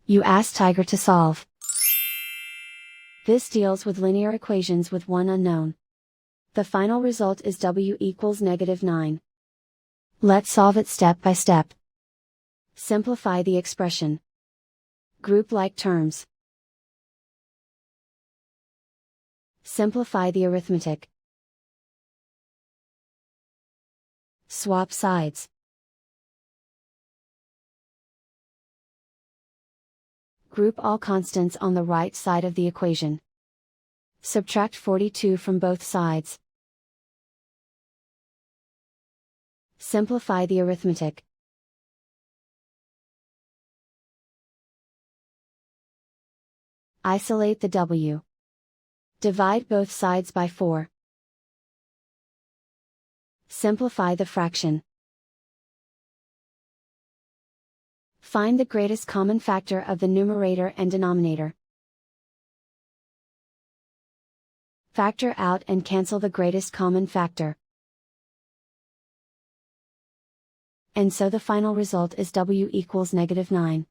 You ask Tiger to solve. This deals with linear equations with one unknown. The final result is w equals -9. Let's solve it step by step. Simplify the expression. Group like terms. Simplify the arithmetic. Swap sides. Group all constants on the right side of the equation. Subtract 42 from both sides. Simplify the arithmetic. Isolate the w. Divide both sides by 4. Simplify the fraction. Find the greatest common factor of the numerator and denominator. Factor out and cancel the greatest common factor. And so the final result is w equals -9.